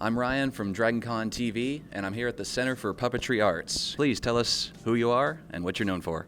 I'm Ryan from DragonConTV, and I'm here at the Center for Puppetry Arts. Please tell us who you are and what you're known for.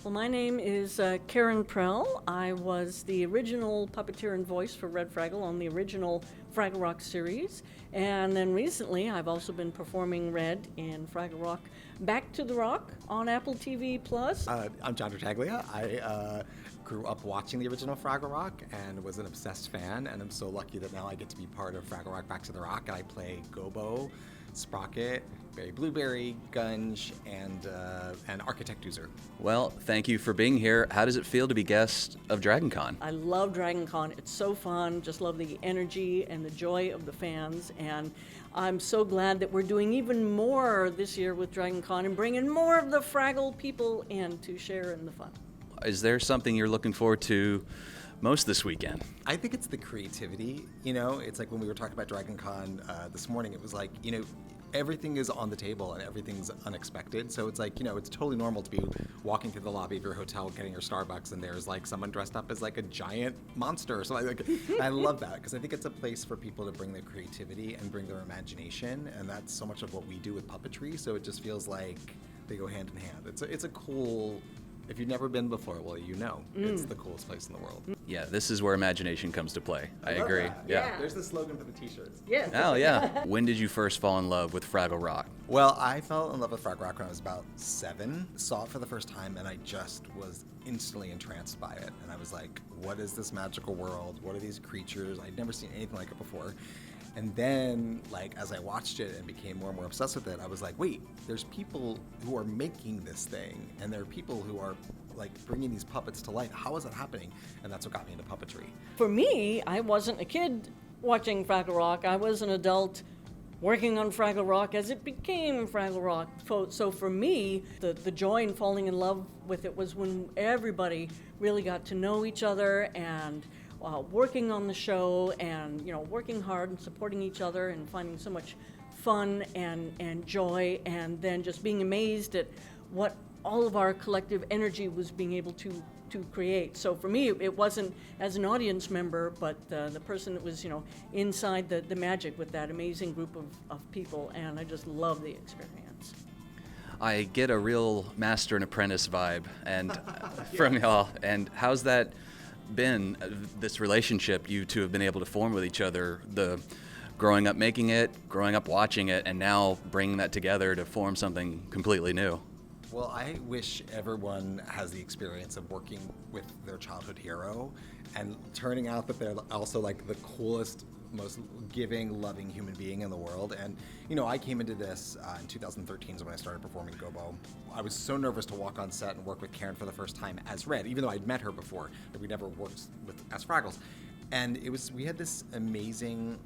Well, my name is Karen Prell. I was the original puppeteer and voice for Red Fraggle on the original Fraggle Rock series. And then recently, I've also been performing Red in Fraggle Rock Back to the Rock on Apple TV+. I'm John Tartaglia. I grew up watching the original Fraggle Rock and was an obsessed fan, and I'm so lucky that now I get to be part of Fraggle Rock Back to the Rock, and I play Gobo, Sprocket, Berry Blueberry, Gunge, and Architect User. Well, thank you for being here. How does it feel to be guest of DragonCon? I love DragonCon. It's so fun. Just love the energy and the joy of the fans. And I'm so glad that we're doing even more this year with DragonCon and bringing more of the Fraggle people in to share in the fun. Is there something you're looking forward to most this weekend? I think it's the creativity. You know, it's like when we were talking about DragonCon this morning, it was like, you know, everything is on the table and everything's unexpected. So it's like, you know, it's totally normal to be walking through the lobby of your hotel getting your Starbucks and there's like someone dressed up as like a giant monster or something. Like, I love that because I think it's a place for people to bring their creativity and bring their imagination, and that's so much of what we do with puppetry. So it just feels like they go hand in hand. It's a cool. If you've never been before, well, you know, it's the coolest place in the world. Yeah, this is where imagination comes to play. I agree. That. Yeah. There's the slogan for the t-shirts. Yes. Oh, yeah. When did you first fall in love with Fraggle Rock? Well, I fell in love with Fraggle Rock when I was about 7. Saw it for the first time, and I just was instantly entranced by it. And I was like, what is this magical world? What are these creatures? I'd never seen anything like it before. And then, like, as I watched it and became more and more obsessed with it, I was like, wait, there's people who are making this thing, and there are people who are, like, bringing these puppets to life. How is that happening? And that's what got me into puppetry. For me, I wasn't a kid watching Fraggle Rock. I was an adult working on Fraggle Rock as it became Fraggle Rock. So for me, the joy in falling in love with it was when everybody really got to know each other and working on the show and, you know, working hard and supporting each other and finding so much fun and joy, and then just being amazed at what all of our collective energy was being able to create. So for me, it wasn't as an audience member, but the person that was, you know, inside the magic with that amazing group of people, and I just love the experience. I get a real master and apprentice vibe and from y'all. And how's that been, this relationship you two have been able to form with each other, the growing up making it, growing up watching it, and now bringing that together to form something completely new? Well, I wish everyone has the experience of working with their childhood hero and turning out that they're also like the coolest, most giving, loving human being in the world. And, you know, I came into this in 2013 is when I started performing Gobo. I was so nervous to walk on set and work with Karen for the first time as Red, even though I'd met her before, but we never worked with as Fraggles. And we had this amazing,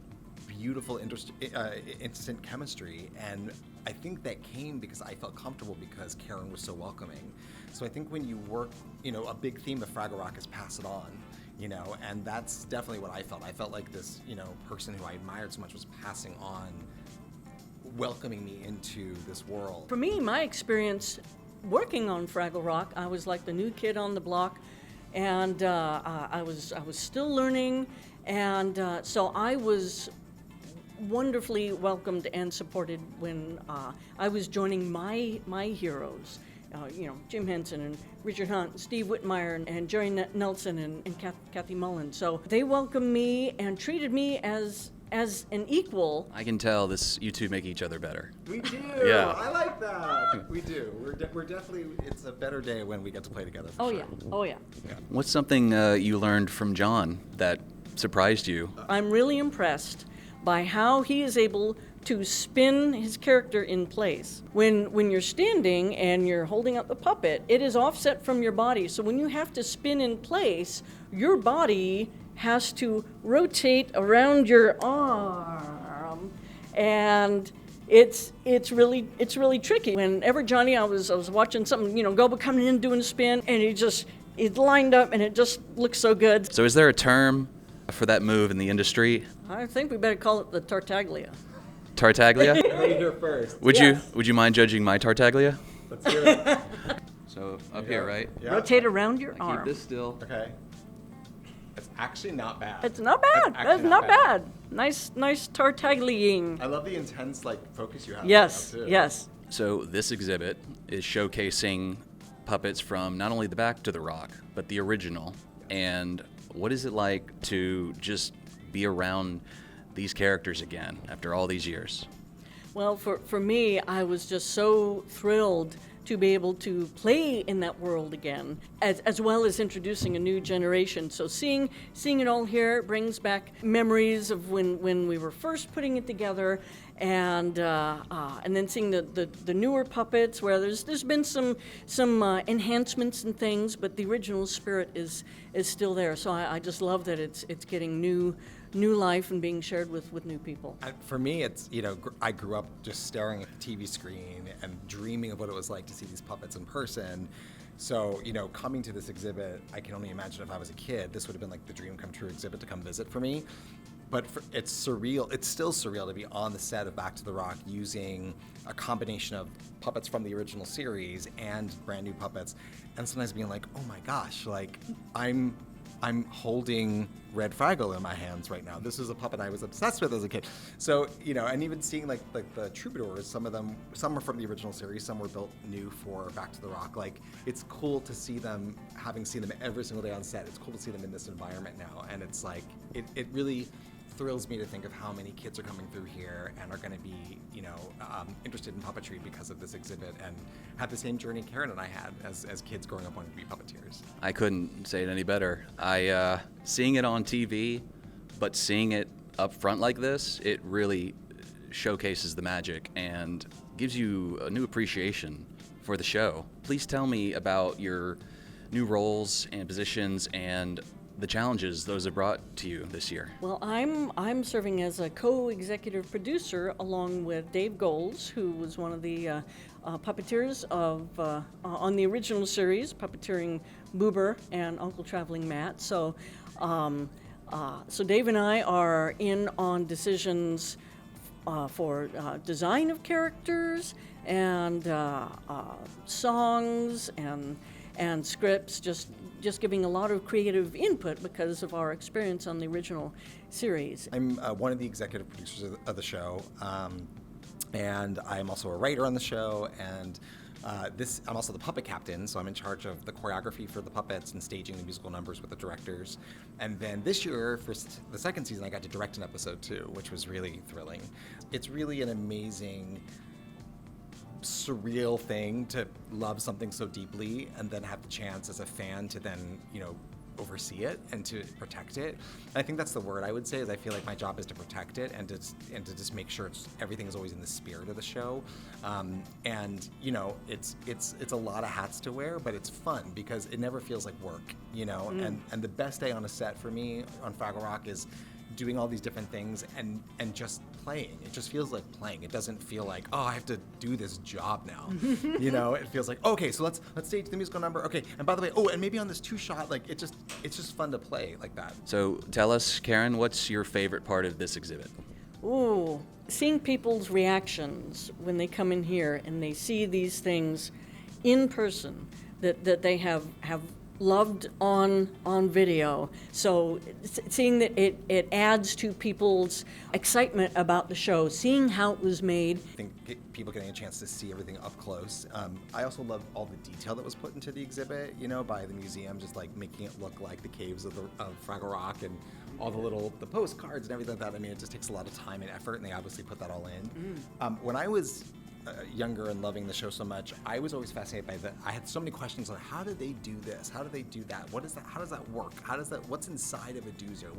beautiful, instant chemistry, and I think that came because I felt comfortable because Karen was so welcoming. So I think when you work, you know, a big theme of Fraggle Rock is pass it on. You know, and that's definitely what I felt. I felt like this, you know, person who I admired so much was passing on, welcoming me into this world. For me, my experience working on Fraggle Rock, I was like the new kid on the block, and I was still learning, and so I was wonderfully welcomed and supported when I was joining my heroes. You know, Jim Henson and Richard Hunt, and Steve Whitmire, and Jerry Nelson and Kathy Mullen. So they welcomed me and treated me as an equal. I can tell you two make each other better. We do. Yeah. I like that. We do. We're definitely. It's a better day when we get to play together. Oh sure. yeah. Oh yeah. What's something you learned from John that surprised you? I'm really impressed by how he is able to spin his character in place. When you're standing and you're holding up the puppet, it is offset from your body. So when you have to spin in place, your body has to rotate around your arm, and it's really tricky. Whenever Johnny, I was watching something, you know, Gobo coming in doing a spin, and it lined up, and it just looks so good. So is there a term for that move in the industry? I think we better call it the Tartaglia. Tartaglia? Right here first. Would Yes. you mind judging my Tartaglia? Let's do it. So up here, right? Yeah. Rotate around your I arm. keep this still. Okay. It's actually not bad. It's not bad. It's That's not bad. Nice Tartagliaing. I love the intense focus you have. Yes, right now, too. yes. So this exhibit is showcasing puppets from not only the Back to the Rock, but the original. And what is it like to just be around these characters again after all these years? Well, for me, I was just so thrilled to be able to play in that world again, as well as introducing a new generation. So seeing it all here brings back memories of when we were first putting it together, and then seeing the newer puppets, where there's been some enhancements and things, but the original spirit is still there. So I just love that it's getting new life and being shared with new people. For me, it's, I grew up just staring at the TV screen and dreaming of what it was like to see these puppets in person. So, coming to this exhibit, I can only imagine if I was a kid, this would have been like the dream come true exhibit to come visit for me. But it's surreal. It's still surreal to be on the set of Back to the Rock using a combination of puppets from the original series and brand new puppets, and sometimes being like, oh my gosh, I'm holding Red Fraggle in my hands right now. This is a puppet I was obsessed with as a kid. So, and even seeing like the troubadours, some are from the original series, some were built new for Back to the Rock. It's cool to see them, having seen them every single day on set. It's cool to see them in this environment now. And it's it really thrills me to think of how many kids are coming through here and are going to be, interested in puppetry because of this exhibit, and have the same journey Karen and I had as kids growing up wanting to be puppeteers. I couldn't say it any better. Seeing it on TV, but seeing it up front like this, it really showcases the magic and gives you a new appreciation for the show. Please tell me about your new roles and positions and the challenges those have brought to you this year. Well, I'm serving as a co-executive producer along with Dave Goles, who was one of the puppeteers on the original series, Puppeteering Boober and Uncle Traveling Matt. So Dave and I are in on decisions for design of characters and songs and scripts, just giving a lot of creative input because of our experience on the original series. I'm one of the executive producers of the show, and I'm also a writer on the show, and I'm also the puppet captain, so I'm in charge of the choreography for the puppets and staging the musical numbers with the directors. And then this year, for the second season, I got to direct an episode too, which was really thrilling. It's really an amazing, surreal thing to love something so deeply and then have the chance as a fan to then, oversee it and to protect it. And I think that's the word I would say, is I feel like my job is to protect it and to just make sure everything is always in the spirit of the show. It's a lot of hats to wear, but it's fun because it never feels like work, and the best day on a set for me on Fraggle Rock is doing all these different things and just playing. It just feels like playing. It doesn't feel like, oh, I have to do this job now. It feels like, okay, so let's stage the musical number. Okay, and by the way, and maybe on this two-shot, it's just fun to play like that. So tell us, Karen, what's your favorite part of this exhibit? Ooh, seeing people's reactions when they come in here and they see these things in person that they have loved on video. So seeing that it adds to people's excitement about the show, seeing how it was made. I think people getting a chance to see everything up close. I also love all the detail that was put into the exhibit, by the museum, just making it look like the caves of Fraggle Rock and all the postcards and everything like that. I mean, it just takes a lot of time and effort, and they obviously put that all in. When I was younger and loving the show so much, I was always fascinated by I had so many questions on how did they do this? How do they do that? What is that? How does that work? What's inside of a doozer?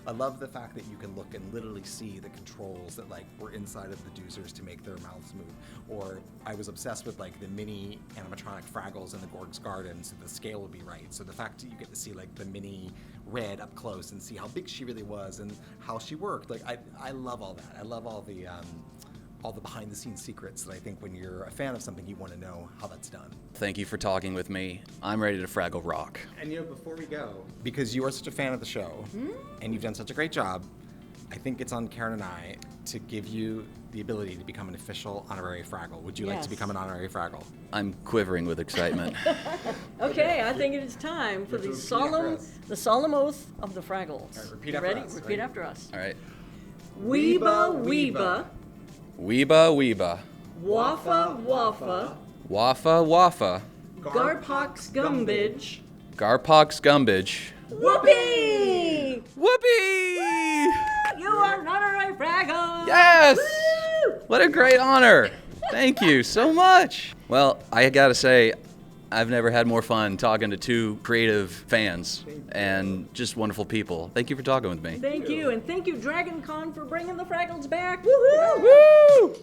I love the fact that you can look and literally see the controls that were inside of the doozers to make their mouths move. Or I was obsessed with the mini animatronic Fraggles in the Gorg's Garden, so the scale would be right. So the fact that you get to see the mini Red up close and see how big she really was and how she worked. I love all that. I love all the behind-the-scenes secrets that I think when you're a fan of something, you want to know how that's done. Thank you for talking with me. I'm ready to Fraggle Rock. And before we go, because you are such a fan of the show, and you've done such a great job, I think it's on Karen and I to give you the ability to become an official honorary Fraggle. Would you like Yes. to become an honorary Fraggle? I'm quivering with excitement. Okay, I think it is time for You have the to repeat after solemn, us. the solemn oath of the Fraggles. All right, repeat You after ready? us. Repeat Ready? after us. All right. Weeba, weeba, Weeba, weeba. waffa, waffa, Waffa, waffa. garpox, gumbidge, Garpox, gumbidge. whoopee! Whoopee! You are an honorary Fraggle! Yes! Woo! What a great honor. Thank you so much. Well, I gotta say, I've never had more fun talking to two creative fans and just wonderful people. Thank you for talking with me. Thank you, and thank you, DragonCon, for bringing the Fraggles back. Woohoo! Woo!